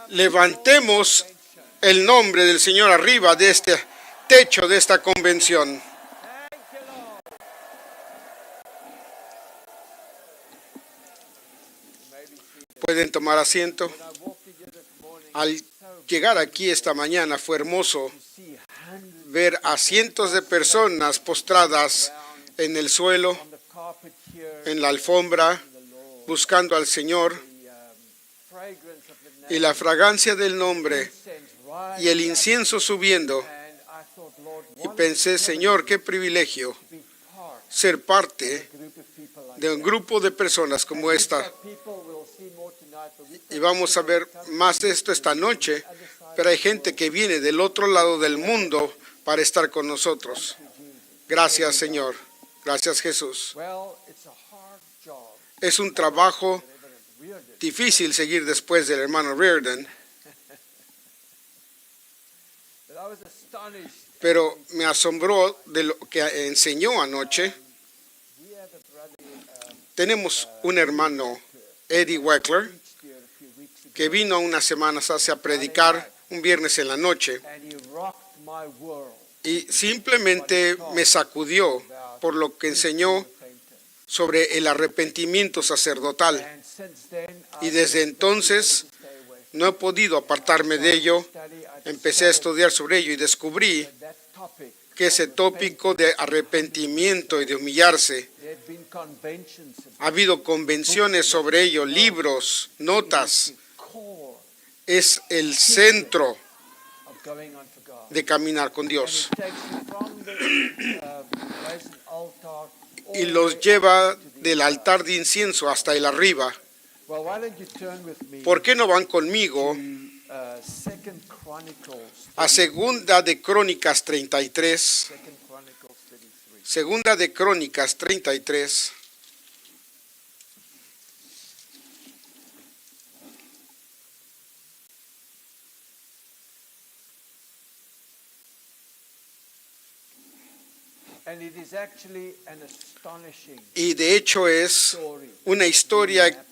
Levantemos el nombre del Señor arriba de este techo de esta convención. Pueden tomar asiento. Al llegar aquí esta mañana fue hermoso ver a cientos de personas postradas en el suelo, en la alfombra, buscando al Señor, y la fragancia del nombre y el incienso subiendo. Y pensé, Señor, qué privilegio ser parte de un grupo de personas como esta. Y vamos a ver más de esto esta noche, pero hay gente que viene del otro lado del mundo para estar con nosotros. Gracias, Señor. Gracias, Jesús. Es un trabajo difícil seguir después del hermano Reardon, pero me asombró de lo que enseñó anoche. Tenemos un hermano, Eddie Weckler, que vino unas semanas hace a predicar un viernes en la noche y simplemente me sacudió por lo que enseñó sobre el arrepentimiento sacerdotal. Y desde entonces no he podido apartarme de ello. Empecé a estudiar sobre ello y descubrí que ese tópico de arrepentimiento y de humillarse, ha habido convenciones sobre ello, libros, notas, es el centro de caminar con Dios. Y los lleva del altar de incienso hasta el arriba. ¿Por qué no van conmigo a Segunda de Crónicas 33? Segunda de Crónicas 33. Y de hecho es una historia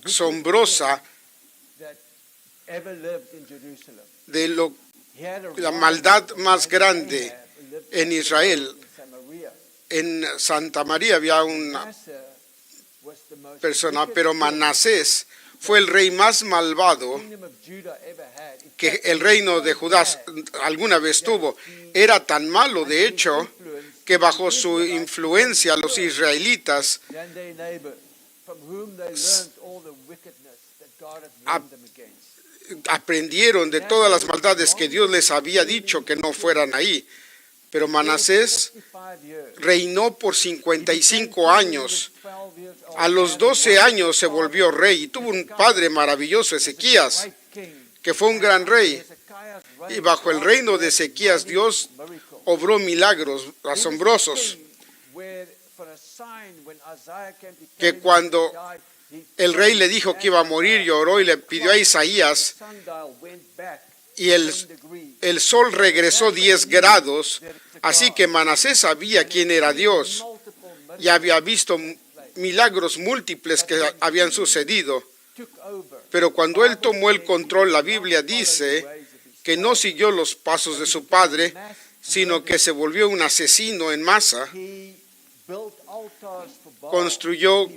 asombrosa de la maldad más grande en Israel. En Santa María había una persona, pero Manasés fue el rey más malvado que el reino de Judá alguna vez tuvo. Era tan malo, de hecho, que bajo su influencia los israelitas aprendieron de todas las maldades que Dios les había dicho que no fueran ahí. Pero Manasés reinó por 55 años. A los 12 años se volvió rey y tuvo un padre maravilloso, Ezequías, que fue un gran rey. Y bajo el reino de Ezequías, Dios obró milagros asombrosos. Que cuando el rey le dijo que iba a morir, lloró y le pidió a Isaías, y el sol regresó 10 grados, así que Manasés sabía quién era Dios y había visto milagros múltiples que habían sucedido. Pero cuando él tomó el control, la Biblia dice que no siguió los pasos de su padre, sino que se volvió un asesino en masa. Construyó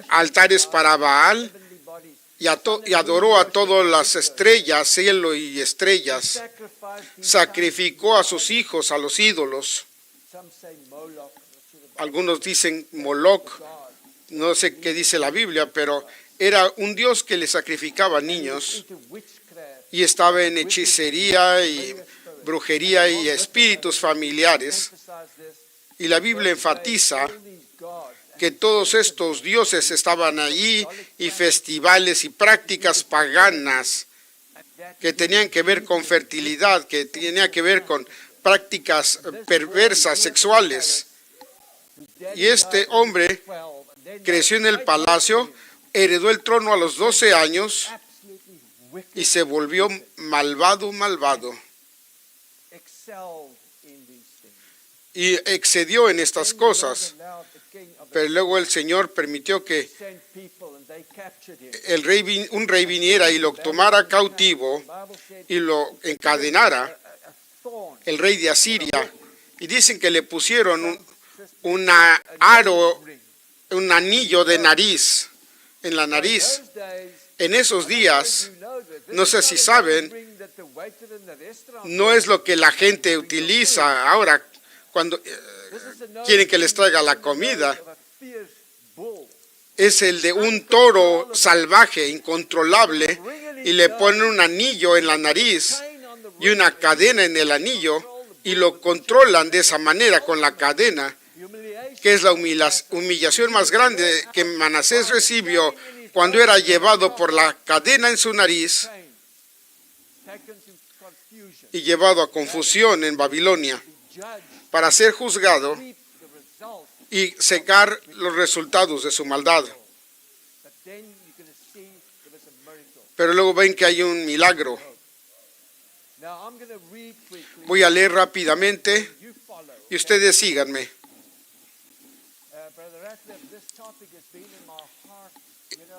altares para Baal y adoró a todas las estrellas, cielo y estrellas. Sacrificó a sus hijos a los ídolos. Algunos dicen Moloch, no sé qué dice la Biblia, pero era un dios que le sacrificaba niños y estaba en hechicería y brujería y espíritus familiares. Y la Biblia enfatiza que todos estos dioses estaban allí y festivales y prácticas paganas que tenían que ver con fertilidad, que tenían que ver con prácticas perversas sexuales. Y este hombre creció en el palacio, heredó el trono a los 12 años y se volvió malvado. Y excedió en estas cosas. Pero luego el Señor permitió que un rey viniera y lo tomara cautivo y lo encadenara, el rey de Asiria, y dicen que le pusieron un anillo de nariz, en la nariz. En esos días, no sé si saben, no es lo que la gente utiliza ahora cuando quieren que les traiga la comida. Es el de un toro salvaje, incontrolable, y le ponen un anillo en la nariz y una cadena en el anillo y lo controlan de esa manera con la cadena, que es la humillación más grande que Manasés recibió cuando era llevado por la cadena en su nariz y llevado a confusión en Babilonia para ser juzgado y secar los resultados de su maldad. Pero luego ven que hay un milagro. Voy a leer rápidamente y ustedes síganme.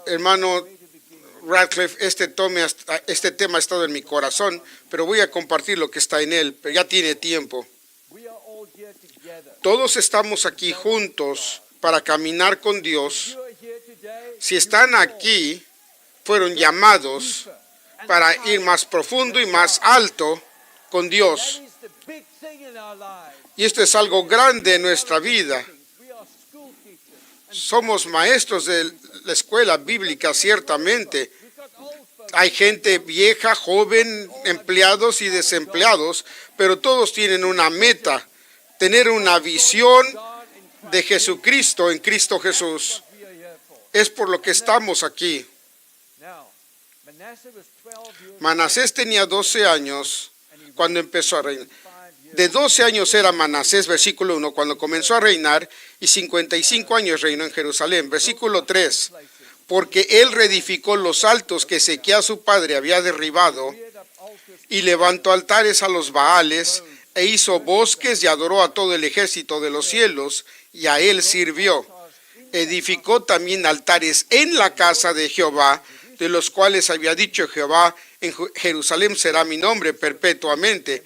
Hermano Radcliffe, este tema ha estado en mi corazón, pero voy a compartir lo que está en él, pero ya tiene tiempo. Todos estamos aquí juntos para caminar con Dios. Si están aquí, fueron llamados para ir más profundo y más alto con Dios. Y esto es algo grande en nuestra vida. Somos maestros de la escuela bíblica, ciertamente. Hay gente vieja, joven, empleados y desempleados, pero todos tienen una meta, tener una visión de Jesucristo en Cristo Jesús. Es por lo que estamos aquí. Manasés tenía 12 años cuando empezó a reinar. De 12 años era Manasés, versículo 1, cuando comenzó a reinar, y 55 años reinó en Jerusalén. Versículo 3, porque él reedificó los altos que Ezequías su padre había derribado, y levantó altares a los Baales, e hizo bosques y adoró a todo el ejército de los cielos, y a él sirvió. Edificó también altares en la casa de Jehová, de los cuales había dicho Jehová, en Jerusalén será mi nombre perpetuamente.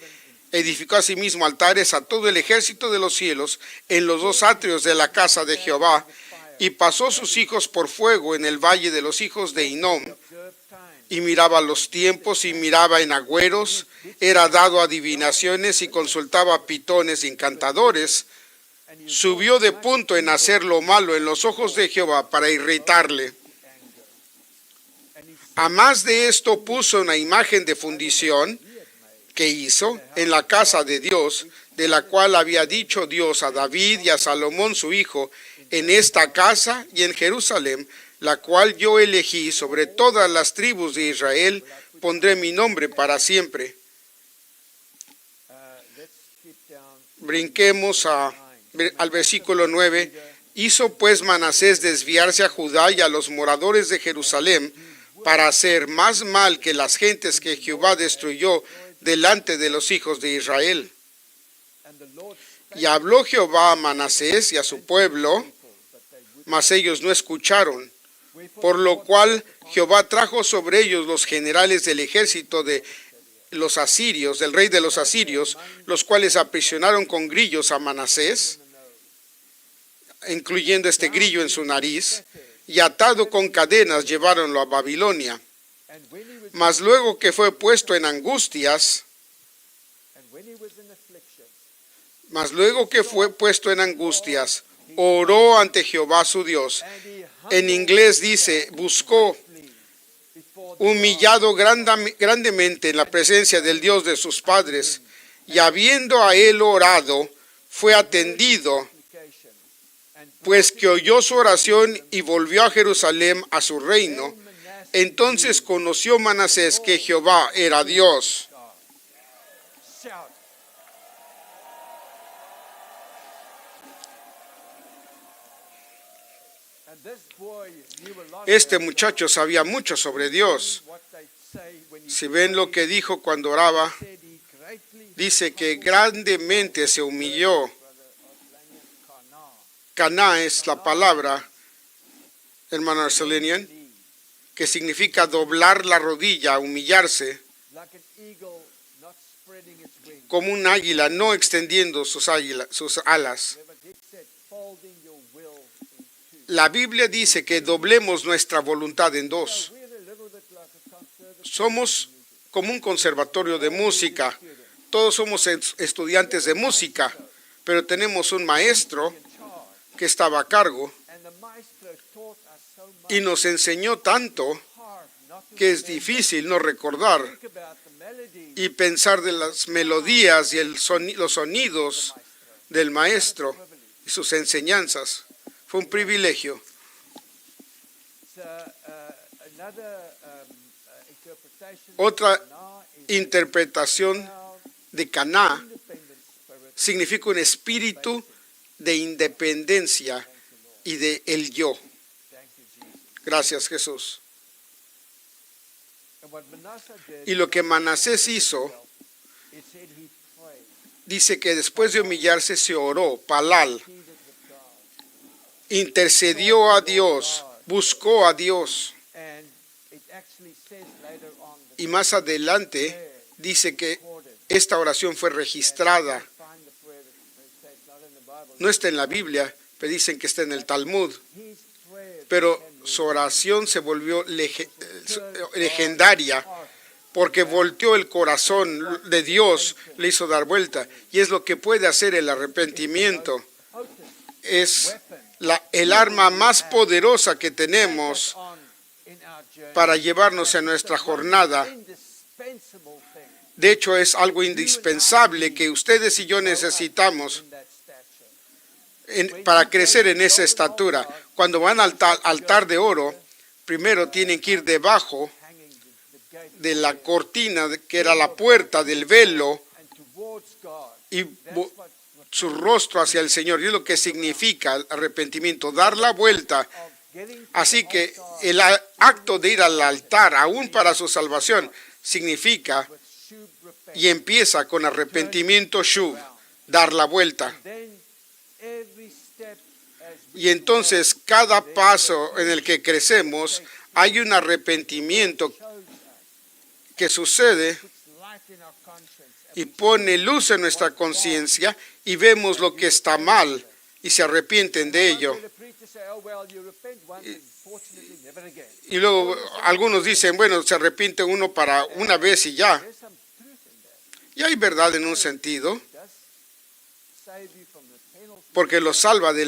Edificó asimismo altares a todo el ejército de los cielos en los dos atrios de la casa de Jehová, y pasó sus hijos por fuego en el valle de los hijos de Hinnom, y miraba los tiempos y miraba en agüeros, era dado a adivinaciones y consultaba pitones y encantadores. Subió de punto en hacer lo malo en los ojos de Jehová para irritarle. A más de esto puso una imagen de fundición que hizo en la casa de Dios, de la cual había dicho Dios a David y a Salomón su hijo, en esta casa y en Jerusalén, la cual yo elegí sobre todas las tribus de Israel, pondré mi nombre para siempre. Brinquemos al versículo 9. Hizo pues Manasés desviarse a Judá y a los moradores de Jerusalén, para hacer más mal que las gentes que Jehová destruyó delante de los hijos de Israel. Y habló Jehová a Manasés y a su pueblo, mas ellos no escucharon, por lo cual Jehová trajo sobre ellos los generales del ejército de los asirios, del rey de los asirios, los cuales aprisionaron con grillos a Manasés, incluyendo este grillo en su nariz, y atado con cadenas lleváronlo a Babilonia. Mas luego que fue puesto en angustias, oró ante Jehová su Dios. En inglés dice, buscó, humillado grandemente en la presencia del Dios de sus padres, y habiendo a él orado, fue atendido, pues que oyó su oración y volvió a Jerusalén a su reino. Entonces conoció Manasés que Jehová era Dios. Este muchacho sabía mucho sobre Dios. Si ven lo que dijo cuando oraba, dice que grandemente se humilló. Caná es la palabra, hermano Arcelinian, que significa doblar la rodilla, humillarse, como un águila, no extendiendo sus alas. La Biblia dice que doblemos nuestra voluntad en dos. Somos como un conservatorio de música. Todos somos estudiantes de música, pero tenemos un maestro que estaba a cargo y nos enseñó tanto que es difícil no recordar y pensar de las melodías y los sonidos del maestro y sus enseñanzas. Fue un privilegio. Otra interpretación de Caná significa un espíritu de independencia y de el yo. Gracias, Jesús. Y lo que Manasés hizo, dice que después de humillarse se oró, palal, intercedió a Dios, buscó a Dios. Y más adelante dice que esta oración fue registrada. No está en la Biblia, pero dicen que está en el Talmud. Pero su oración se volvió legendaria porque volteó el corazón de Dios, le hizo dar vuelta. Y es lo que puede hacer el arrepentimiento. Es el arma más poderosa que tenemos para llevarnos en nuestra jornada. De hecho, es algo indispensable que ustedes y yo necesitamos para crecer en esa estatura. Cuando van al altar de oro, primero tienen que ir debajo de la cortina que era la puerta del velo y su rostro hacia el Señor. Y es lo que significa el arrepentimiento, dar la vuelta. Así que el acto de ir al altar, aún para su salvación, significa y empieza con arrepentimiento, shuv, dar la vuelta. Y entonces cada paso en el que crecemos hay un arrepentimiento que sucede y pone luz en nuestra conciencia y vemos lo que está mal y se arrepienten de ello. Y luego algunos dicen, bueno, se arrepiente uno para una vez y ya. Y hay verdad en un sentido, porque lo salva de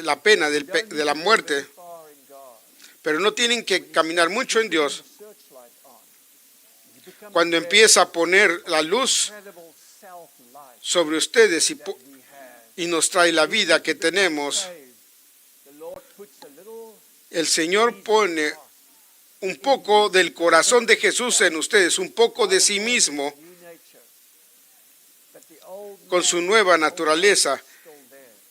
la pena de la muerte. Pero no tienen que caminar mucho en Dios. Cuando empieza a poner la luz sobre ustedes y nos trae la vida que tenemos, el Señor pone un poco del corazón de Jesús en ustedes, un poco de sí mismo, con su nueva naturaleza.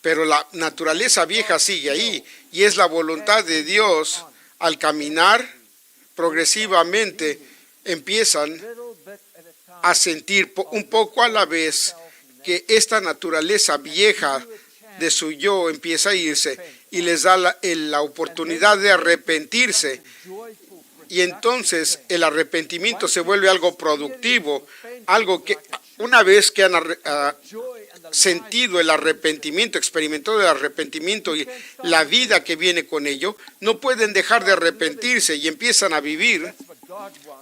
Pero la naturaleza vieja sigue ahí, y es la voluntad de Dios. Al caminar progresivamente empiezan a sentir un poco a la vez que esta naturaleza vieja de su yo empieza a irse y les da la oportunidad de arrepentirse. Y entonces el arrepentimiento se vuelve algo productivo, algo que una vez que han sentido el arrepentimiento, experimentado el arrepentimiento y la vida que viene con ello, no pueden dejar de arrepentirse y empiezan a vivir.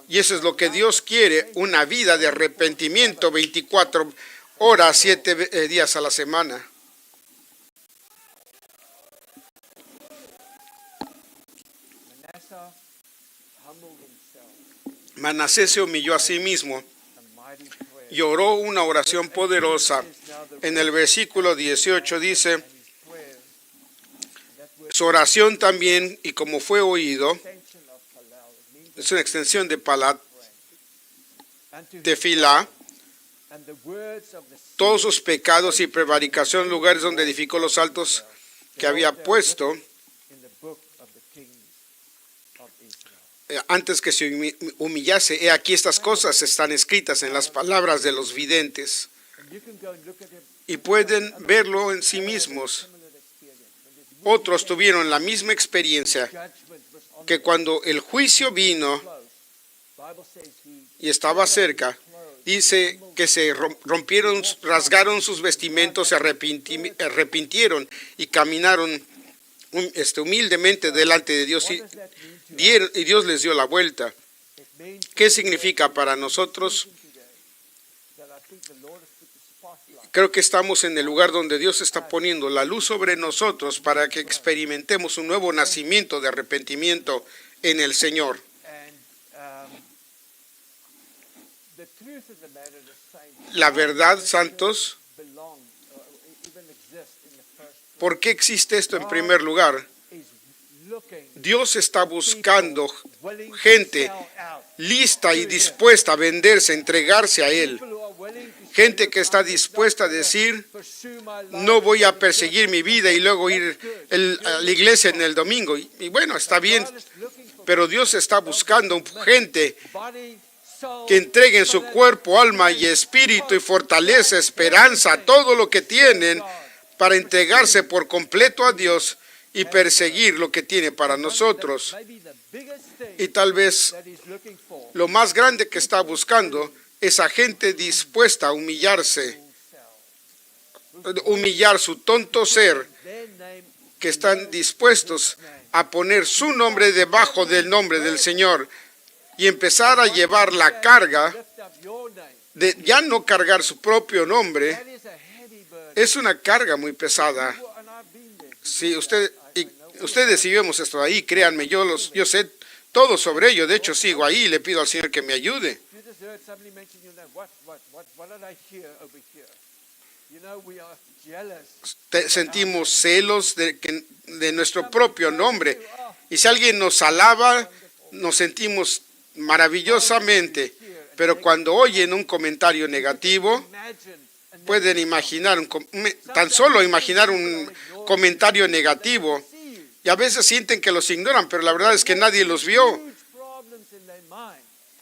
Y eso es lo que Dios quiere, una vida de arrepentimiento 24 horas, 7 días a la semana. Manasés se humilló a sí mismo y oró una oración poderosa. En el versículo 18 dice, su oración también, y como fue oído, es una extensión de palat, tefilá, todos sus pecados y prevaricación, lugares donde edificó los altos que había puesto, antes que se humillase. He aquí estas cosas están escritas en las palabras de los videntes. Y pueden verlo en sí mismos. Otros tuvieron la misma experiencia que cuando el juicio vino y estaba cerca, dice que se rompieron, rasgaron sus vestimentos, se arrepintieron y caminaron humildemente delante de Dios y Dios les dio la vuelta. ¿Qué significa para nosotros? Creo que estamos en el lugar donde Dios está poniendo la luz sobre nosotros para que experimentemos un nuevo nacimiento de arrepentimiento en el Señor. La verdad, santos, ¿por qué existe esto en primer lugar? Dios está buscando gente lista y dispuesta a venderse, a entregarse a Él. Gente que está dispuesta a decir, no voy a perseguir mi vida y luego ir a la iglesia en el domingo. Y bueno, está bien, pero Dios está buscando gente que entreguen su cuerpo, alma y espíritu y fortaleza, esperanza, todo lo que tienen para entregarse por completo a Dios y perseguir lo que tiene para nosotros. Y tal vez lo más grande que está buscando es a gente dispuesta a humillarse, humillar su tonto ser, que están dispuestos a poner su nombre debajo del nombre del Señor y empezar a llevar la carga de ya no cargar su propio nombre. Es una carga muy pesada. Si ustedes si vemos esto ahí, créanme, yo sé todo sobre ello. De hecho, sigo ahí y le pido al Señor que me ayude. Sentimos celos de nuestro propio nombre. Y si alguien nos alaba, nos sentimos maravillosamente. Pero cuando oyen un comentario negativo, pueden imaginar, tan solo imaginar un comentario negativo. Y a veces sienten que los ignoran, pero la verdad es que nadie los vio.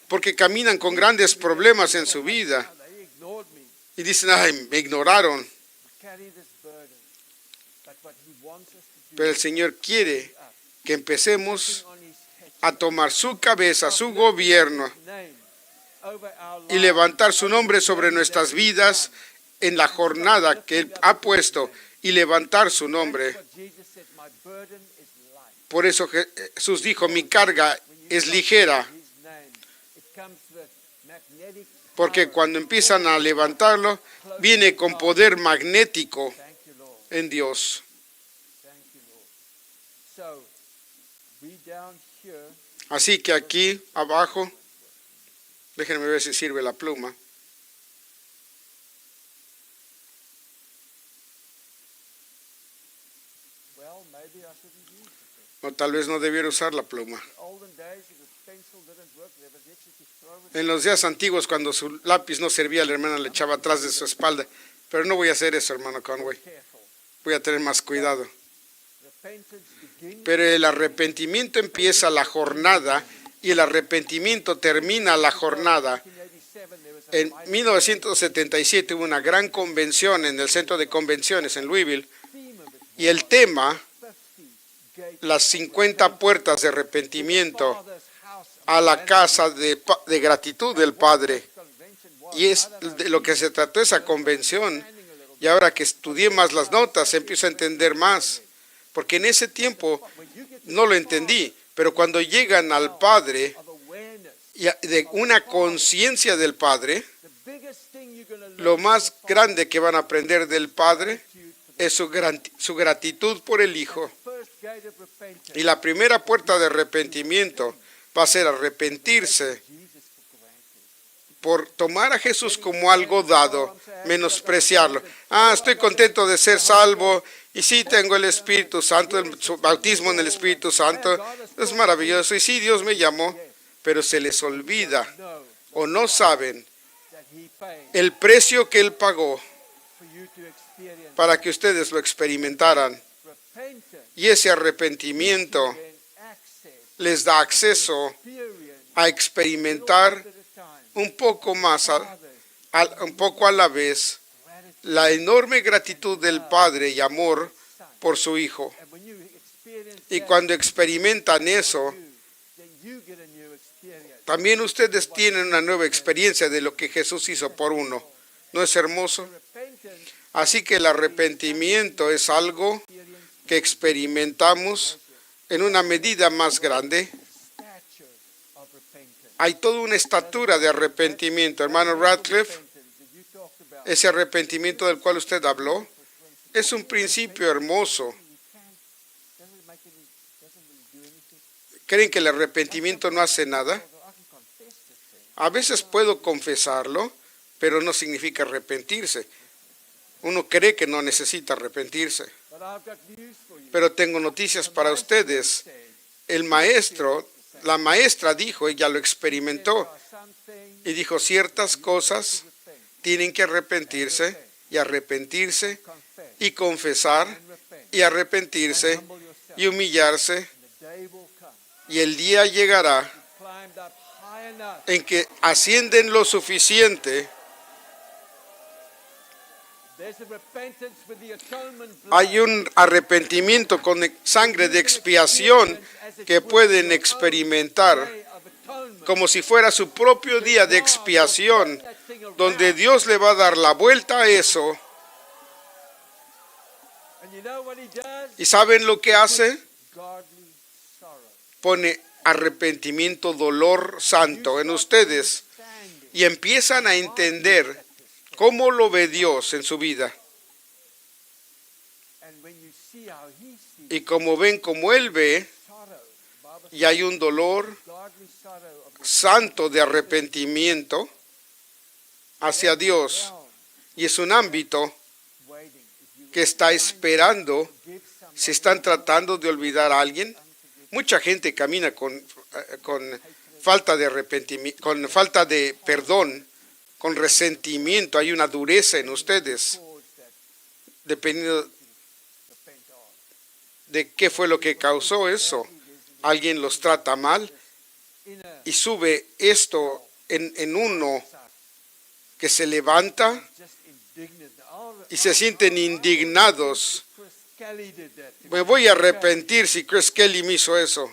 Porque caminan con grandes problemas en su vida. Y dicen, ay, me ignoraron. Pero el Señor quiere que empecemos a tomar su cabeza, su gobierno, y levantar su nombre sobre nuestras vidas en la jornada que Él ha puesto, y levantar su nombre. Por eso Jesús dijo, mi carga es ligera. Porque cuando empiezan a levantarlo, viene con poder magnético en Dios. Así que aquí abajo, déjenme ver si sirve la pluma. O tal vez no debiera usar la pluma. En los días antiguos, cuando su lápiz no servía, la hermana le echaba atrás de su espalda. Pero no voy a hacer eso, hermano Conway. Voy a tener más cuidado. Pero el arrepentimiento empieza la jornada y el arrepentimiento termina la jornada. En 1977 hubo una gran convención en el centro de convenciones en Louisville y el tema, las 50 puertas de arrepentimiento a la casa de gratitud del Padre. Y es de lo que se trató esa convención. Y ahora que estudié más las notas, empiezo a entender más. Porque en ese tiempo no lo entendí. Pero cuando llegan al Padre, y de una conciencia del Padre, lo más grande que van a aprender del Padre es su gratitud por el Hijo. Y la primera puerta de arrepentimiento va a ser arrepentirse por tomar a Jesús como algo dado, menospreciarlo. Estoy contento de ser salvo y sí tengo el Espíritu Santo, el bautismo en el Espíritu Santo, es maravilloso y sí Dios me llamó, pero se les olvida o no saben el precio que Él pagó para que ustedes lo experimentaran. Y ese arrepentimiento les da acceso a experimentar un poco más, un poco a la vez, la enorme gratitud del Padre y amor por su Hijo. Y cuando experimentan eso, también ustedes tienen una nueva experiencia de lo que Jesús hizo por uno. ¿No es hermoso? Así que el arrepentimiento es algo que experimentamos en una medida más grande. Hay toda una estatura de arrepentimiento. Hermano Radcliffe, ese arrepentimiento del cual usted habló es un principio hermoso. ¿Creen que el arrepentimiento no hace nada? A veces puedo confesarlo, pero no significa arrepentirse. Uno cree que no necesita arrepentirse. Pero tengo noticias para ustedes. La maestra dijo, ella lo experimentó, y dijo ciertas cosas tienen que arrepentirse, y confesar, y arrepentirse, y humillarse, y el día llegará en que ascienden lo suficiente. Hay un arrepentimiento con sangre de expiación que pueden experimentar como si fuera su propio día de expiación, donde Dios le va a dar la vuelta a eso. ¿Y saben lo que hace? Pone arrepentimiento, dolor santo en ustedes y empiezan a entender cómo lo ve Dios en su vida. Y como ven como Él ve, y hay un dolor santo de arrepentimiento hacia Dios. Y es un ámbito que está esperando. Si están tratando de olvidar a alguien, mucha gente camina con falta de arrepentimiento, con falta de perdón, con resentimiento. Hay una dureza en ustedes, dependiendo de qué fue lo que causó eso. Alguien los trata mal y sube esto en uno que se levanta y se sienten indignados. Me voy a arrepentir si Chris Kelly me hizo eso.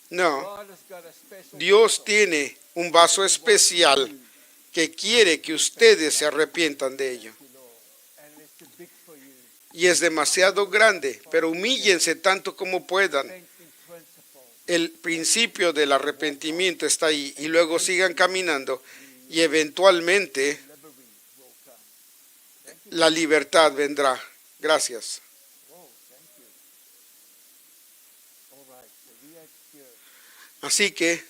No, Dios tiene un vaso especial que quiere que ustedes se arrepientan de ello. Y es demasiado grande, pero humíllense tanto como puedan. El principio del arrepentimiento está ahí y luego sigan caminando y eventualmente la libertad vendrá. Gracias. Así que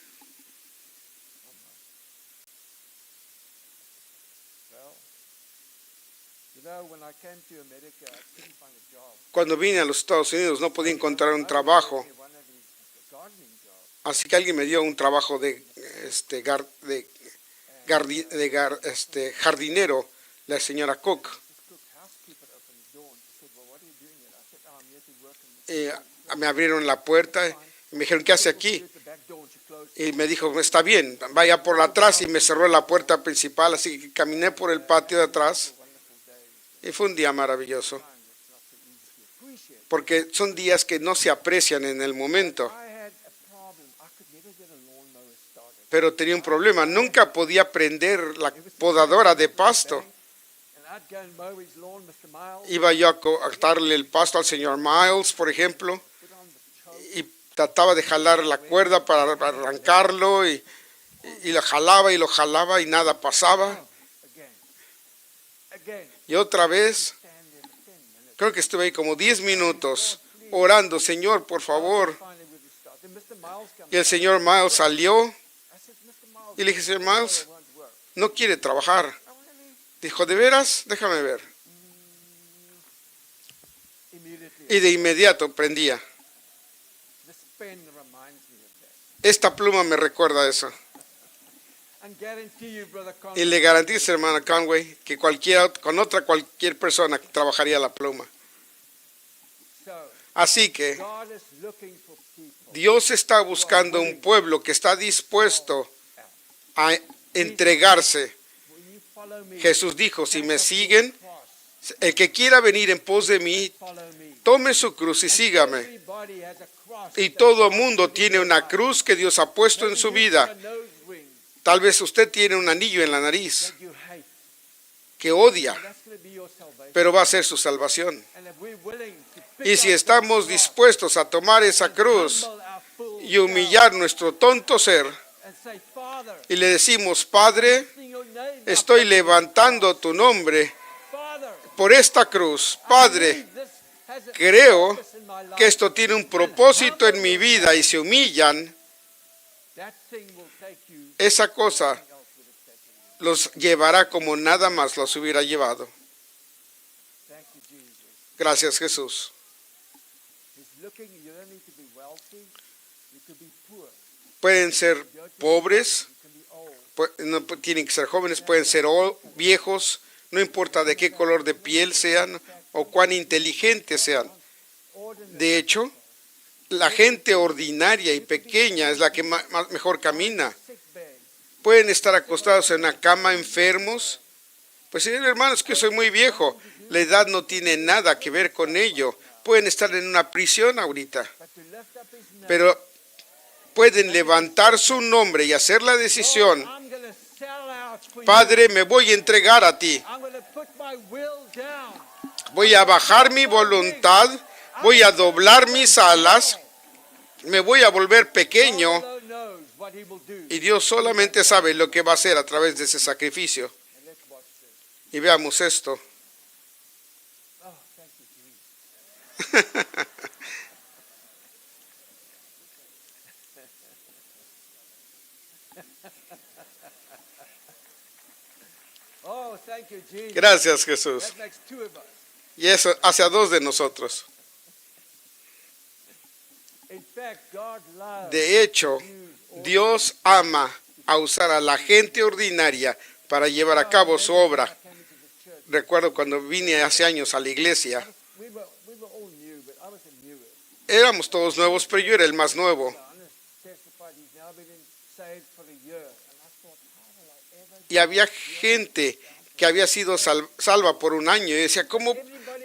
cuando vine a los Estados Unidos no podía encontrar un trabajo. Así que alguien me dio un trabajo de jardinero, la señora Cook. Me abrieron la puerta y me dijeron, ¿qué hace aquí? Y me dijo, está bien, vaya por atrás, y me cerró la puerta principal, así que caminé por el patio de atrás y fue un día maravilloso, porque son días que no se aprecian en el momento. Pero tenía un problema, nunca podía prender la podadora de pasto. Iba yo a cortarle el pasto al señor Miles, por ejemplo, y trataba de jalar la cuerda para arrancarlo, y lo jalaba y nada pasaba. Y otra vez, creo que estuve ahí como 10 minutos orando, Señor, por favor. Y el señor Miles salió y le dije, señor Miles, no quiere trabajar. Dijo, ¿de veras? Déjame ver. Y de inmediato prendía. Esta pluma me recuerda a eso. Y le garantizo, hermano Conway, que cualquier persona trabajaría la pluma. Así que Dios está buscando un pueblo que está dispuesto a entregarse. Jesús dijo, si me siguen, el que quiera venir en pos de mí, tome su cruz y sígame. Y todo mundo tiene una cruz que Dios ha puesto en su vida. Tal vez usted tiene un anillo en la nariz que odia, pero va a ser su salvación. Y si estamos dispuestos a tomar esa cruz y humillar nuestro tonto ser, y le decimos: Padre, estoy levantando tu nombre por esta cruz. Padre, creo que esto tiene un propósito en mi vida, y se humillan, esa cosa los llevará como nada más los hubiera llevado. Gracias, Jesús. Pueden ser pobres, no tienen que ser jóvenes, pueden ser viejos, no importa de qué color de piel sean o cuán inteligentes sean. De hecho, la gente ordinaria y pequeña es la que mejor camina. Pueden estar acostados en una cama enfermos. Pues sí, hermanos, que yo soy muy viejo. La edad no tiene nada que ver con ello. Pueden estar en una prisión ahorita, pero pueden levantar su nombre y hacer la decisión: Padre, me voy a entregar a ti. Voy a bajar mi voluntad, voy a doblar mis alas, me voy a volver pequeño, y Dios solamente sabe lo que va a hacer a través de ese sacrificio. Y veamos esto. Gracias, Jesús. Y eso hace a dos de nosotros. De hecho, Dios ama a usar a la gente ordinaria para llevar a cabo su obra. Recuerdo cuando vine hace años a la iglesia. Éramos todos nuevos, pero yo era el más nuevo. Y había gente que había sido salva por un año. Y decía: ¿cómo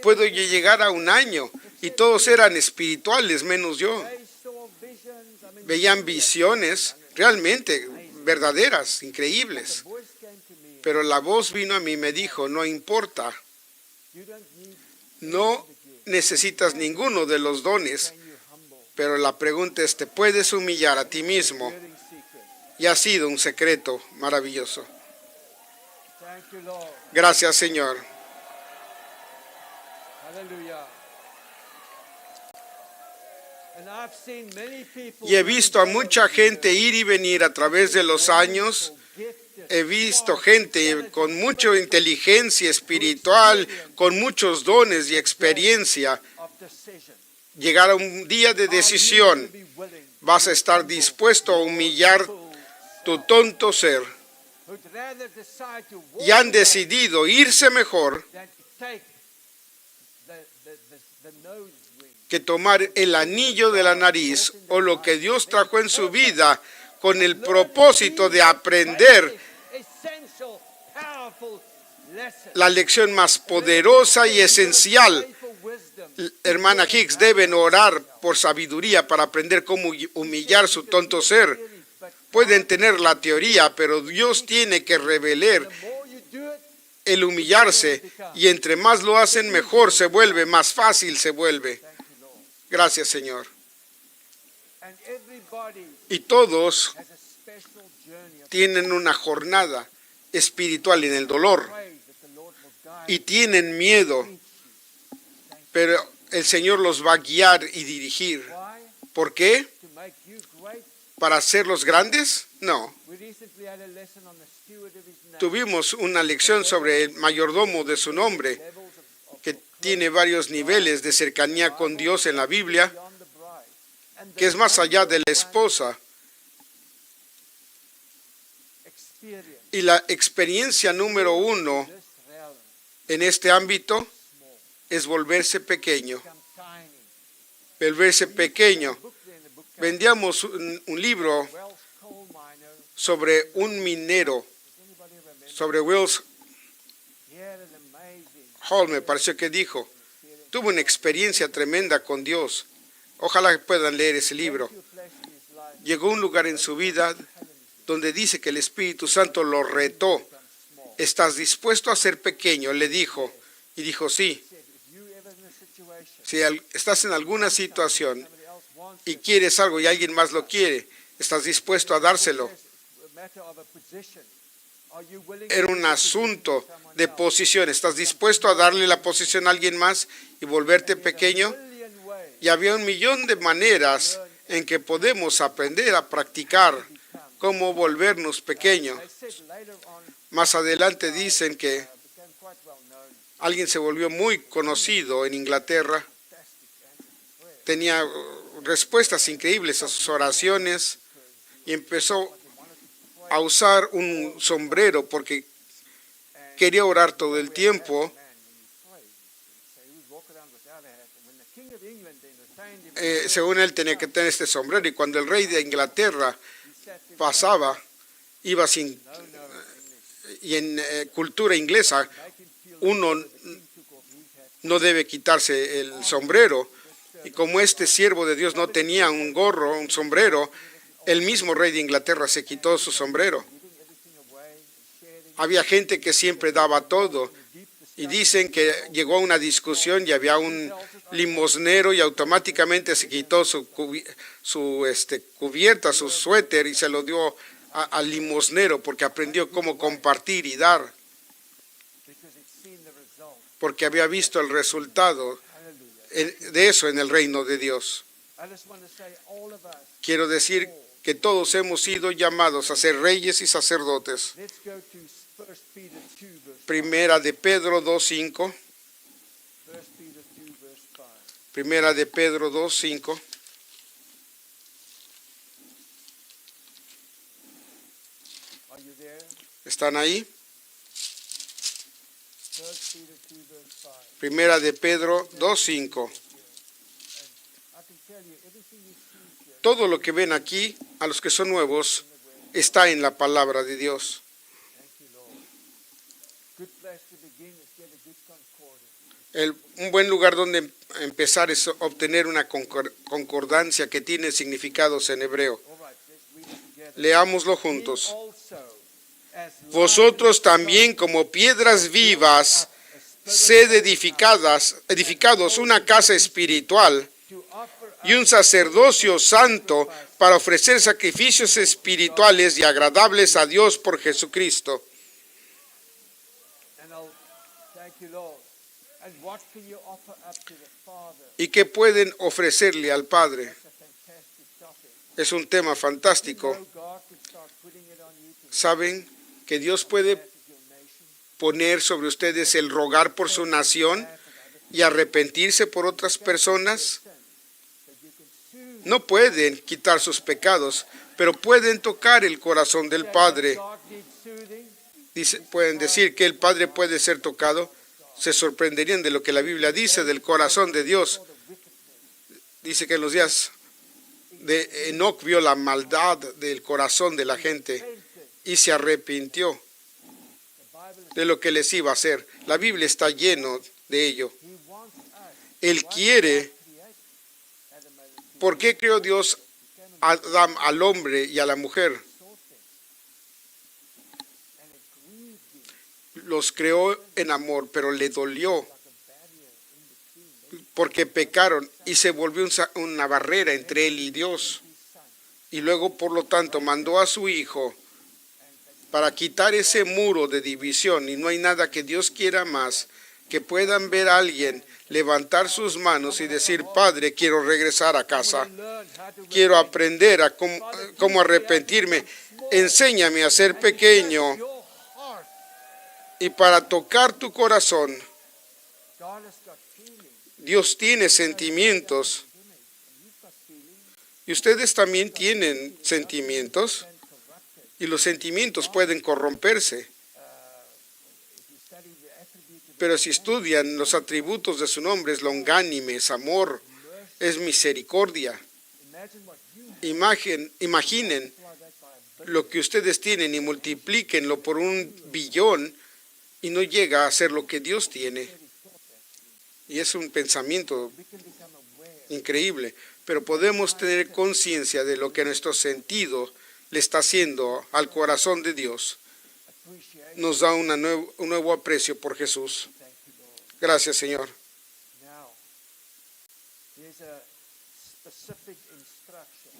puedo yo llegar a un año? Y todos eran espirituales, menos yo. Veían visiones realmente verdaderas, increíbles. Pero la voz vino a mí y me dijo: no importa, no necesitas ninguno de los dones, pero la pregunta es: ¿te puedes humillar a ti mismo? Y ha sido un secreto maravilloso. Gracias, Señor. Y he visto a mucha gente ir y venir a través de los años. He visto gente con mucha inteligencia espiritual, con muchos dones y experiencia, llegar a un día de decisión. Vas a estar dispuesto a humillar tu tonto ser. Y han decidido irse mejor que tomar el anillo de la nariz o lo que Dios trajo en su vida con el propósito de aprender la lección más poderosa y esencial. Hermana Hicks, deben orar por sabiduría para aprender cómo humillar su tonto ser. Pueden tener la teoría, pero Dios tiene que revelar el humillarse, y entre más lo hacen, mejor se vuelve, más fácil se vuelve. Gracias, Señor. Y todos tienen una jornada espiritual en el dolor y tienen miedo, pero el Señor los va a guiar y dirigir. ¿Por qué? ¿Para hacerlos grandes? No. Tuvimos una lección sobre el mayordomo de su nombre, que tiene varios niveles de cercanía con Dios en la Biblia, que es más allá de la esposa. Y la experiencia número 1 en este ámbito es volverse pequeño. Volverse pequeño. Vendíamos un libro sobre un minero, sobre Wills Hall, me pareció que dijo. Tuvo una experiencia tremenda con Dios. Ojalá que puedan leer ese libro. Llegó un lugar en su vida donde dice que el Espíritu Santo lo retó. ¿Estás dispuesto a ser pequeño?, le dijo. Y dijo, sí. Si estás en alguna situación y quieres algo y alguien más lo quiere, ¿estás dispuesto a dárselo? Era un asunto de posición. ¿Estás dispuesto a darle la posición a alguien más y volverte pequeño? Y había 1,000,000 de maneras en que podemos aprender a practicar cómo volvernos pequeños. Más adelante dicen que alguien se volvió muy conocido en Inglaterra. Tenía respuestas increíbles a sus oraciones y empezó a usar un sombrero porque quería orar todo el tiempo. Según él tenía que tener este sombrero, y cuando el rey de Inglaterra pasaba, iba sin... Y en cultura inglesa, uno no debe quitarse el sombrero. Y como este siervo de Dios no tenía un gorro, un sombrero, el mismo rey de Inglaterra se quitó su sombrero. Había gente que siempre daba todo. Y dicen que llegó a una discusión y había un limosnero y automáticamente se quitó su cubierta, su suéter, y se lo dio al limosnero porque aprendió cómo compartir y dar. Porque había visto el resultado de eso en el reino de Dios. Quiero decir que todos hemos sido llamados a ser reyes y sacerdotes. Primera de Pedro 2:5. Primera de Pedro 2:5. ¿Están ahí? Primera de Pedro 2:5. Todo lo que ven aquí, a los que son nuevos, está en la palabra de Dios. Un buen lugar donde empezar es obtener una concordancia que tiene significados en hebreo. Leámoslo juntos. Vosotros también, como piedras vivas, sed edificados una casa espiritual y un sacerdocio santo para ofrecer sacrificios espirituales y agradables a Dios por Jesucristo. ¿Y qué pueden ofrecerle al Padre? Es un tema fantástico. ¿Saben que Dios puede poner sobre ustedes el rogar por su nación y arrepentirse por otras personas? No pueden quitar sus pecados, pero pueden tocar el corazón del Padre. Pueden decir que el Padre puede ser tocado. Se sorprenderían de lo que la Biblia dice del corazón de Dios. Dice que en los días de Enoc vio la maldad del corazón de la gente y se arrepintió de lo que les iba a hacer. La Biblia está lleno de ello. Él quiere. ¿Por qué creó Dios a Adán, al hombre y a la mujer? Los creó en amor, pero le dolió porque pecaron y se volvió una barrera entre él y Dios. Y luego, por lo tanto, mandó a su Hijo para quitar ese muro de división. Y no hay nada que Dios quiera más que puedan ver a alguien levantar sus manos y decir: Padre, quiero regresar a casa. Quiero aprender a cómo arrepentirme. Enséñame a ser pequeño. Y para tocar tu corazón, Dios tiene sentimientos. Y ustedes también tienen sentimientos. Y los sentimientos pueden corromperse. Pero si estudian los atributos de su nombre, es longánime, es amor, es misericordia. Imaginen lo que ustedes tienen y multiplíquenlo por 1,000,000,000 y no llega a ser lo que Dios tiene. Y es un pensamiento increíble. pero podemos tener conciencia de lo que nuestro sentido le está haciendo al corazón de Dios. Nos da un nuevo aprecio por Jesús. Gracias, Señor.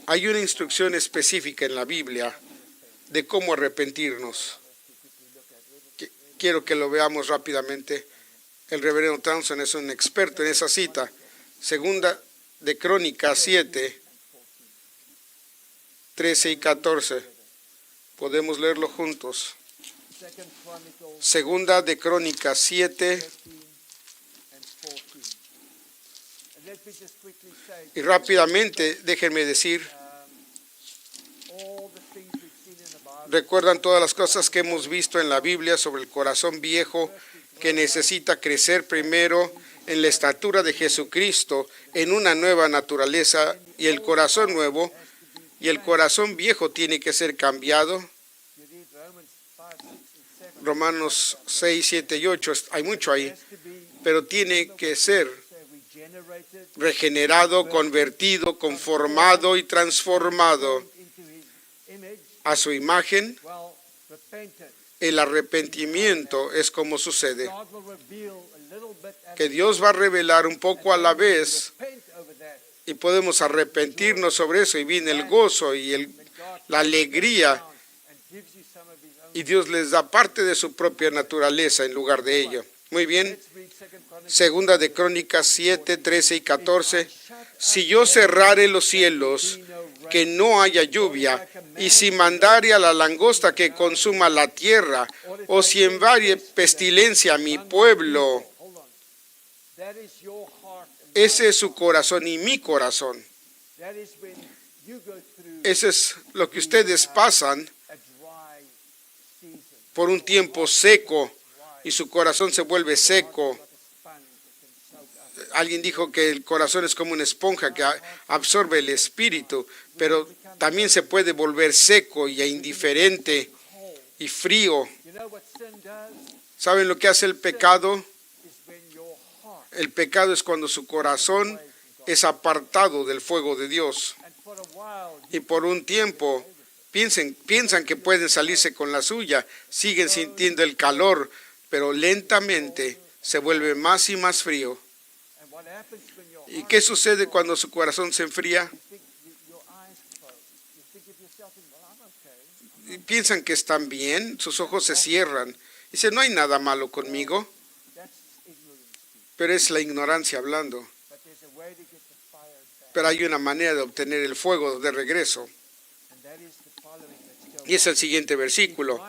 Hay una instrucción específica en la Biblia de cómo arrepentirnos. Quiero que lo veamos rápidamente. El reverendo Townsend es un experto en esa cita. Segunda de Crónicas 7, 13 y 14. Podemos leerlo juntos. Segunda de Crónicas 7. Y rápidamente, déjenme decir, recuerdan todas las cosas que hemos visto en la Biblia sobre el corazón viejo que necesita crecer primero en la estatura de Jesucristo, en una nueva naturaleza, y el corazón nuevo, y el corazón viejo tiene que ser cambiado. Romanos 6, 7 y 8, hay mucho ahí, pero tiene que ser regenerado, convertido, conformado y transformado a su imagen. El arrepentimiento es como sucede, que Dios va a revelar un poco a la vez y podemos arrepentirnos sobre eso, y viene el gozo y la alegría, y Dios les da parte de su propia naturaleza en lugar de ello. Muy bien. Segunda de Crónicas 7, 13 y 14. Si yo cerrare los cielos, que no haya lluvia, y si mandare a la langosta que consuma la tierra, o si envíe pestilencia a mi pueblo. Ese es su corazón y mi corazón. Ese es lo que ustedes pasan por un tiempo seco, y su corazón se vuelve seco. Alguien dijo que el corazón es como una esponja que absorbe el espíritu, pero también se puede volver seco y indiferente y frío. ¿Saben lo que hace el pecado? El pecado es cuando su corazón es apartado del fuego de Dios. Y por un tiempo piensan que pueden salirse con la suya, siguen sintiendo el calor, pero lentamente se vuelve más y más frío. ¿Y qué sucede cuando su corazón se enfría? Y piensan que están bien, sus ojos se cierran. Dicen, no hay nada malo conmigo. Pero es la ignorancia hablando. Pero hay una manera de obtener el fuego de regreso. Y es el siguiente versículo.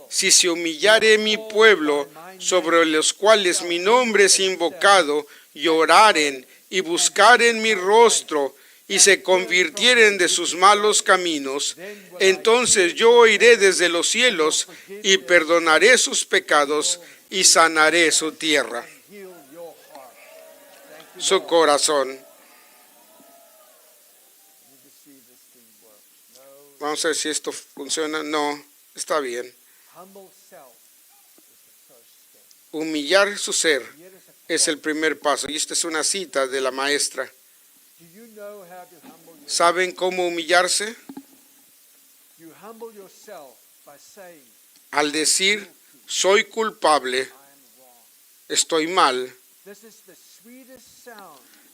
Si se humillare mi pueblo, sobre los cuales mi nombre es invocado, y oraren y buscaren mi rostro, y se convirtieren de sus malos caminos, entonces yo oiré desde los cielos, y perdonaré sus pecados, y sanaré su tierra. Su corazón. Vamos a ver si esto funciona. No, está bien. Humillar su ser es el primer paso. Y esta es una cita de la maestra. ¿Saben cómo humillarse? Al decir, soy culpable, estoy mal.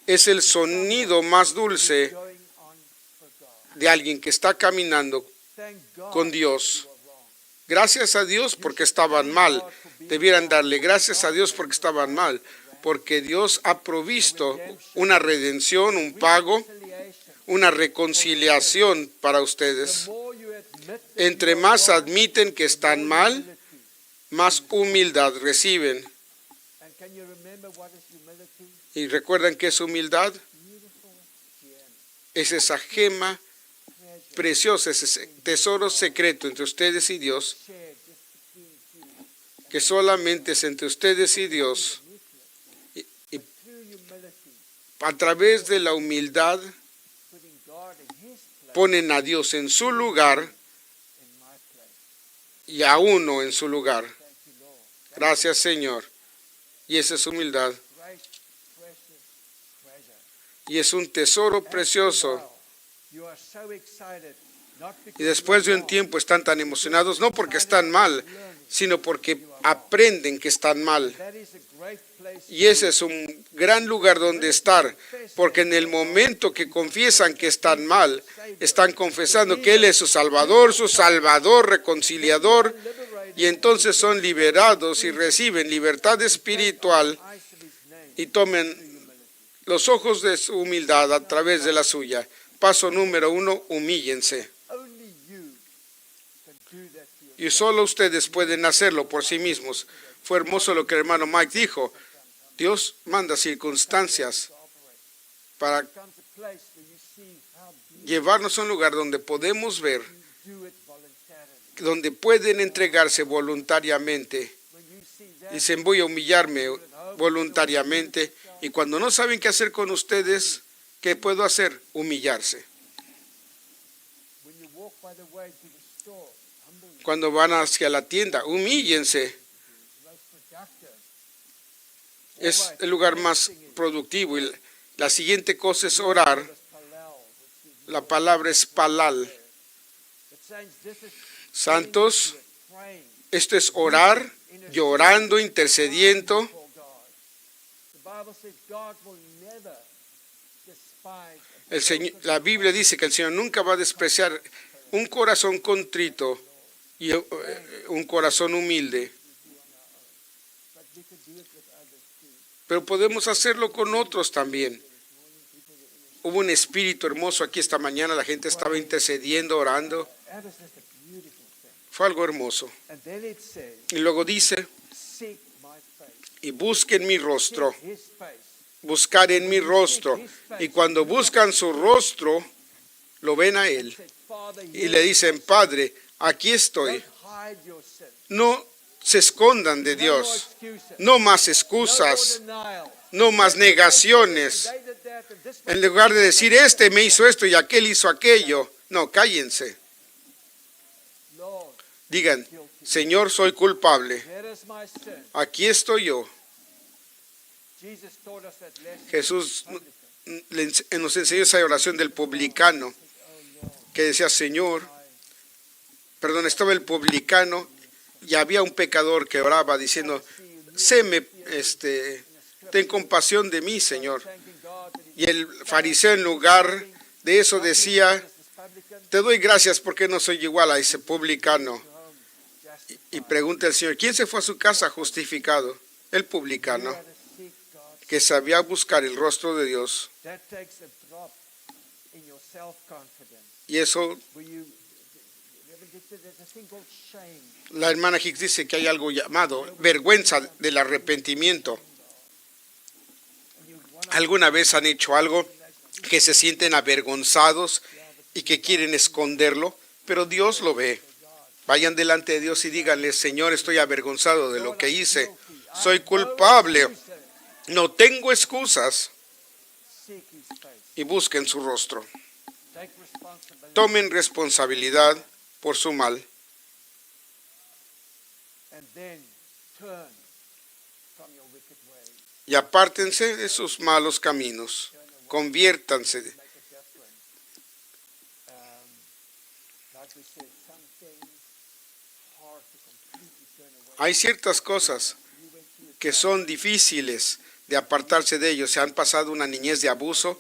Es el sonido más dulce de alguien que está caminando con Dios. Gracias a Dios porque estaban mal. Debieran darle gracias a Dios porque estaban mal, porque Dios ha provisto una redención, un pago, una reconciliación para ustedes. Entre más admiten que están mal, más humildad reciben. ¿Y recuerdan qué es humildad? Es esa gema preciosa, ese tesoro secreto entre ustedes y Dios, que solamente es entre ustedes y Dios. Y a través de la humildad ponen a Dios en su lugar y a uno en su lugar. Gracias, Señor. Y esa es humildad. y es un tesoro precioso. Y después de un tiempo están tan emocionados, no porque están mal, sino porque aprenden que están mal. Y ese es un gran lugar donde estar, porque en el momento que confiesan que están mal, están confesando que Él es su Salvador, reconciliador, y entonces son liberados y reciben libertad espiritual y tomen los ojos de su humildad a través de la suya. Paso número 1, humíllense. Y solo ustedes pueden hacerlo por sí mismos. Fue hermoso lo que el hermano Mike dijo. Dios manda circunstancias para llevarnos a un lugar donde podemos ver, donde pueden entregarse voluntariamente. Dicen, voy a humillarme voluntariamente. Y cuando no saben qué hacer con ustedes, ¿qué puedo hacer? Humillarse. Cuando van hacia la tienda, humíllense. Es el lugar más productivo. Y la siguiente cosa es orar. La palabra es palal. Santos, esto es orar, llorando, intercediendo. La Biblia dice que el Señor nunca va a despreciar un corazón contrito y un corazón humilde. Pero podemos hacerlo con otros también. Hubo un espíritu hermoso aquí esta mañana, la gente estaba intercediendo, orando. Fue algo hermoso. Y luego dice, y busquen mi rostro, buscar en mi rostro. Y cuando buscan su rostro, lo ven a Él. Y le dicen, Padre, aquí estoy. No se escondan de Dios. No más excusas. No más negaciones. En lugar de decir, este me hizo esto y aquel hizo aquello. No, cállense. Digan, Señor, soy culpable. Aquí estoy yo. Jesús nos enseñó esa oración del publicano que decía, estaba el publicano y había un pecador que oraba diciendo, ten compasión de mí, Señor. Y el fariseo en lugar de eso decía, te doy gracias porque no soy igual a ese publicano. Y pregunta el Señor, ¿quién se fue a su casa justificado? El publicano, que sabía buscar el rostro de Dios. Y eso, la hermana Hicks dice que hay algo llamado vergüenza del arrepentimiento. ¿Alguna vez han hecho algo que se sienten avergonzados y que quieren esconderlo? Pero Dios lo ve. Vayan delante de Dios y díganle, Señor, estoy avergonzado de lo que hice. Soy culpable. No tengo excusas. Y busquen su rostro. Tomen responsabilidad por su mal. Y apártense de sus malos caminos. Conviértanse. Hay ciertas cosas que son difíciles de apartarse de ellos. Si han pasado una niñez de abuso,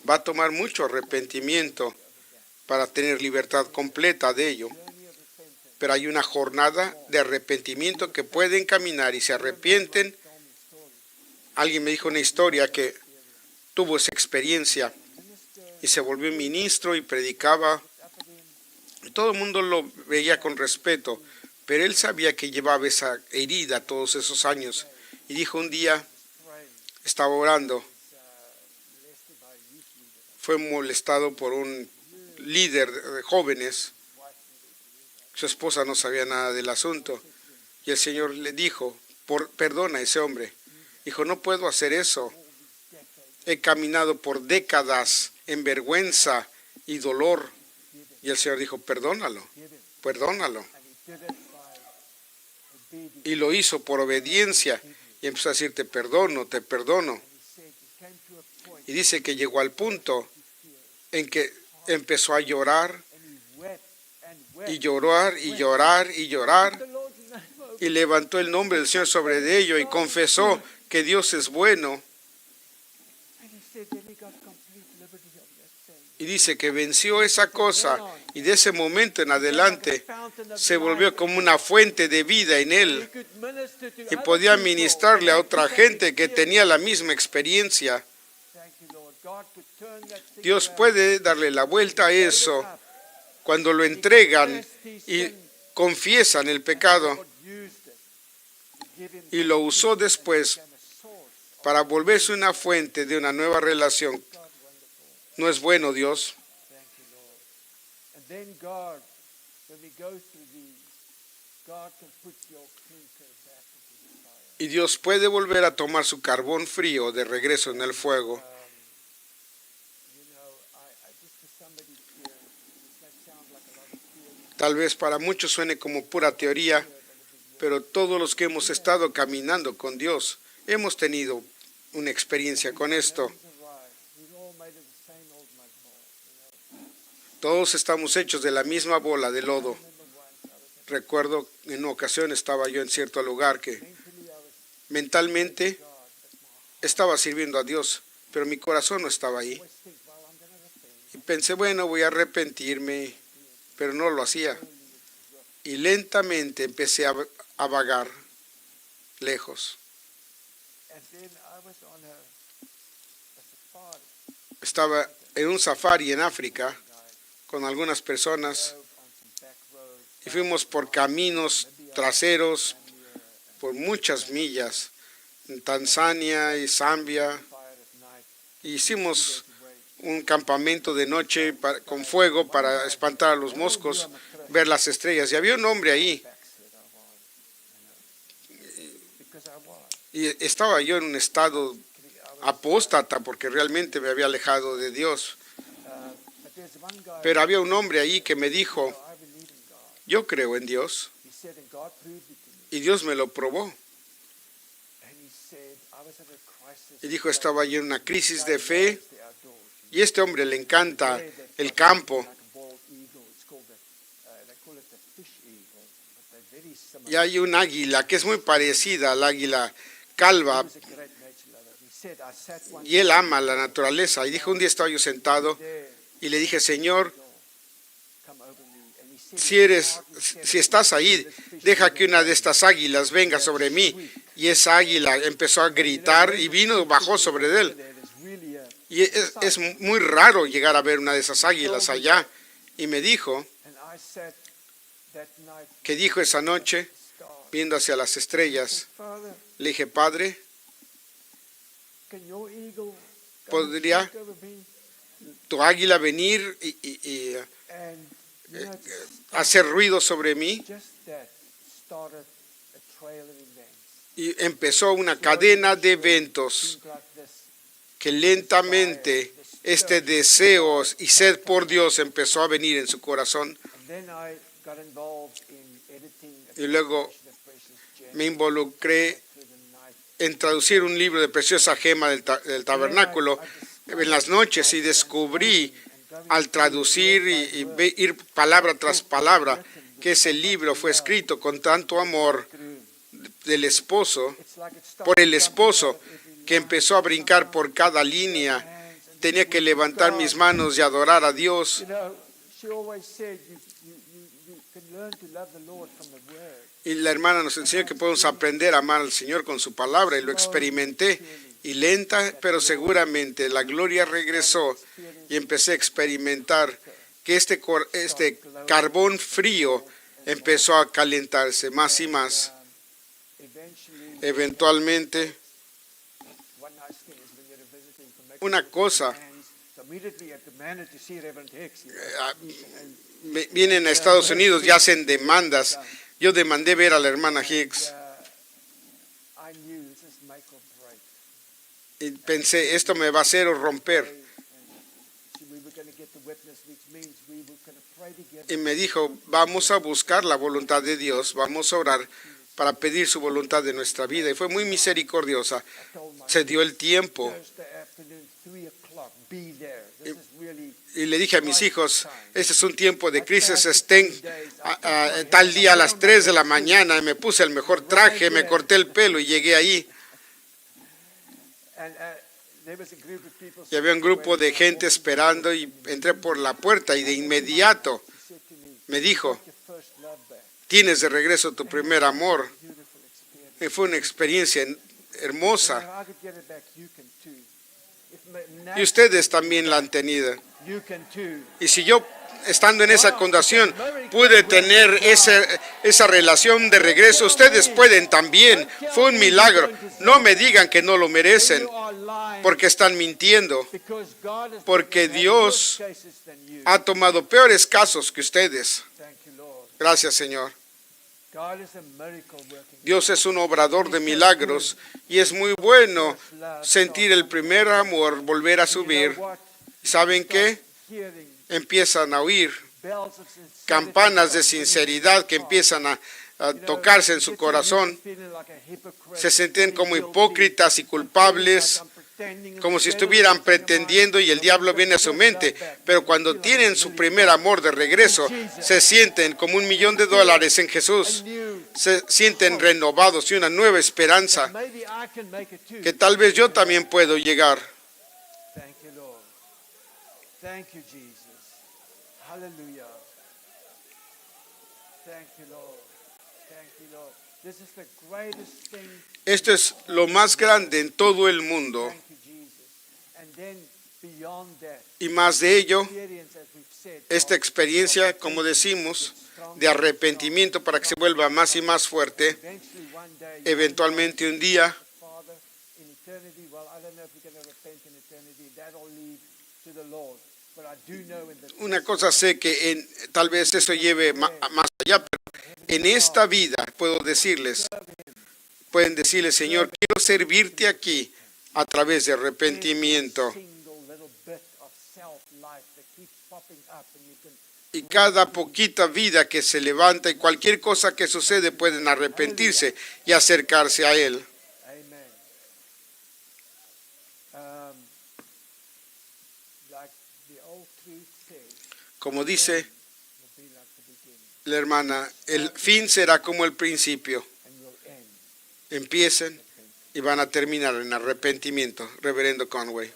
va a tomar mucho arrepentimiento para tener libertad completa de ello. Pero hay una jornada de arrepentimiento que pueden caminar y se arrepienten. Alguien me dijo una historia que tuvo esa experiencia y se volvió ministro y predicaba. Y todo el mundo lo veía con respeto, pero él sabía que llevaba esa herida todos esos años. Y dijo un día, estaba orando, fue molestado por un líder de jóvenes. Su esposa no sabía nada del asunto. Y el Señor le dijo, perdona a ese hombre. Dijo, no puedo hacer eso. He caminado por décadas en vergüenza y dolor. Y el Señor dijo, perdónalo, perdónalo. Y lo hizo por obediencia. Y empezó a decir, te perdono, te perdono. Y dice que llegó al punto en que empezó a llorar y llorar y llorar y llorar, y levantó el nombre del Señor sobre de ello y confesó que Dios es bueno. Y dice que venció esa cosa, y de ese momento en adelante se volvió como una fuente de vida en él, y podía ministrarle a otra gente que tenía la misma experiencia. Dios puede darle la vuelta a eso cuando lo entregan y confiesan el pecado, y lo usó después para volverse una fuente de una nueva relación. ¿No es bueno Dios? Y Dios puede volver a tomar su carbón frío de regreso en el fuego. Tal vez para muchos suene como pura teoría, pero todos los que hemos estado caminando con Dios hemos tenido una experiencia con esto. Todos estamos hechos de la misma bola de lodo. Recuerdo en una ocasión estaba yo en cierto lugar que mentalmente estaba sirviendo a Dios, pero mi corazón no estaba ahí. Y pensé, bueno, voy a arrepentirme, pero no lo hacía. Y lentamente empecé a vagar lejos. Estaba en un safari en África con algunas personas y fuimos por caminos traseros por muchas millas en Tanzania y Zambia. Hicimos un campamento de noche con fuego para espantar a los moscos, ver las estrellas, y había un hombre ahí y estaba yo en un estado apóstata porque realmente me había alejado de Dios. Pero había un hombre ahí que me dijo, yo creo en Dios, y Dios me lo probó. Y dijo, estaba yo en una crisis de fe, y a este hombre le encanta el campo. Y hay un águila que es muy parecida al águila calva, y él ama la naturaleza. Y dijo, un día estaba yo sentado y le dije, Señor, si estás ahí, deja que una de estas águilas venga sobre mí. Y esa águila empezó a gritar y bajó sobre él. Y es muy raro llegar a ver una de esas águilas allá. Y me dijo, que dijo esa noche, viendo hacia las estrellas, le dije, Padre, ¿podría tu águila venir y hacer ruido sobre mí? Y empezó una cadena de eventos que lentamente este deseo y sed por Dios empezó a venir en su corazón. Y luego me involucré en traducir un libro de Preciosa Gema del Tabernáculo en las noches, y descubrí al traducir y ir palabra tras palabra que ese libro fue escrito con tanto amor del esposo, por el esposo, que empezó a brincar por cada línea. Tenía que levantar mis manos y adorar a Dios. Y la hermana nos enseñó que podemos aprender a amar al Señor con su palabra, y lo experimenté. Y lenta, pero seguramente la gloria regresó, y empecé a experimentar que este carbón frío empezó a calentarse más y más. Eventualmente, una cosa, vienen a Estados Unidos y hacen demandas. Yo demandé ver a la hermana Hicks. Y pensé, esto me va a hacer o romper. Y me dijo, vamos a buscar la voluntad de Dios, vamos a orar para pedir su voluntad de nuestra vida. Y fue muy misericordiosa. Se dio el tiempo. y le dije a mis hijos, este es un tiempo de crisis, estén tal día a las 3 de la mañana, me puse el mejor traje, me corté el pelo y llegué ahí. Y había un grupo de gente esperando y entré por la puerta y de inmediato me dijo, tienes de regreso tu primer amor. Y fue una experiencia hermosa. Y ustedes también la han tenido. Y si yo, estando en esa condición, pude tener esa relación de regreso, ustedes pueden también. Fue un milagro. No me digan que no lo merecen, porque están mintiendo. Porque Dios ha tomado peores casos que ustedes. Gracias, Señor. Dios es un obrador de milagros y es muy bueno sentir el primer amor volver a subir. ¿Saben qué? Empiezan a oír campanas de sinceridad que empiezan a tocarse en su corazón. Se sienten como hipócritas y culpables, como si estuvieran pretendiendo y el diablo viene a su mente. Pero cuando tienen su primer amor de regreso, se sienten como $1,000,000 en Jesús. Se sienten renovados y una nueva esperanza que tal vez yo también puedo llegar. Esto es lo más grande en todo el mundo. Y más de ello, esta experiencia, como decimos, de arrepentimiento para que se vuelva más y más fuerte. Eventualmente un día, una cosa sé que tal vez eso lleve más allá, pero en esta vida pueden decirles, Señor, quiero servirte aquí a través de arrepentimiento. Y cada poquita vida que se levanta y cualquier cosa que sucede pueden arrepentirse y acercarse a Él. Como dice la hermana, el fin será como el principio. Empiecen y van a terminar en arrepentimiento. Reverendo Conway.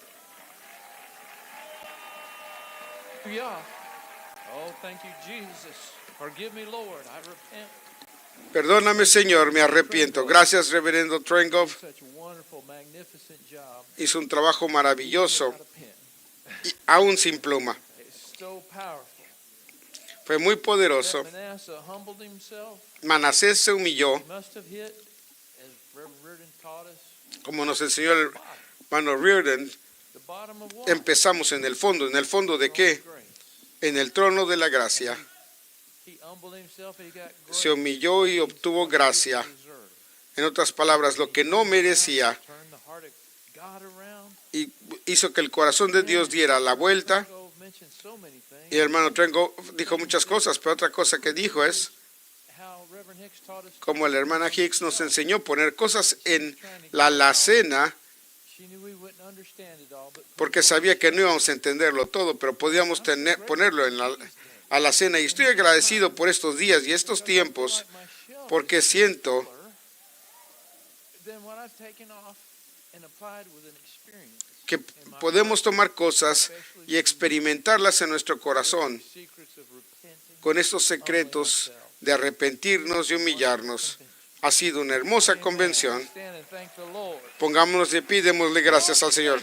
Perdóname, Señor, me arrepiento. Gracias, Reverendo Trengov. Hizo un trabajo maravilloso, y aún sin pluma. Fue muy poderoso. Manasés se humilló, como nos enseñó el hermano Reardon. Empezamos en el fondo. ¿En el fondo de qué? En el trono de la gracia. Se humilló y obtuvo gracia. En otras palabras, lo que no merecía, y hizo que el corazón de Dios diera la vuelta. Y el hermano Trengo dijo muchas cosas, pero otra cosa que dijo es, como la hermana Hicks nos enseñó, poner cosas en la alacena, porque sabía que no íbamos a entenderlo todo, pero podíamos ponerlo en la alacena. Y estoy agradecido por estos días y estos tiempos, porque siento que podemos tomar cosas y experimentarlas en nuestro corazón con estos secretos de arrepentirnos y humillarnos. Ha sido una hermosa convención. Pongámonos de pie y démosle gracias al Señor.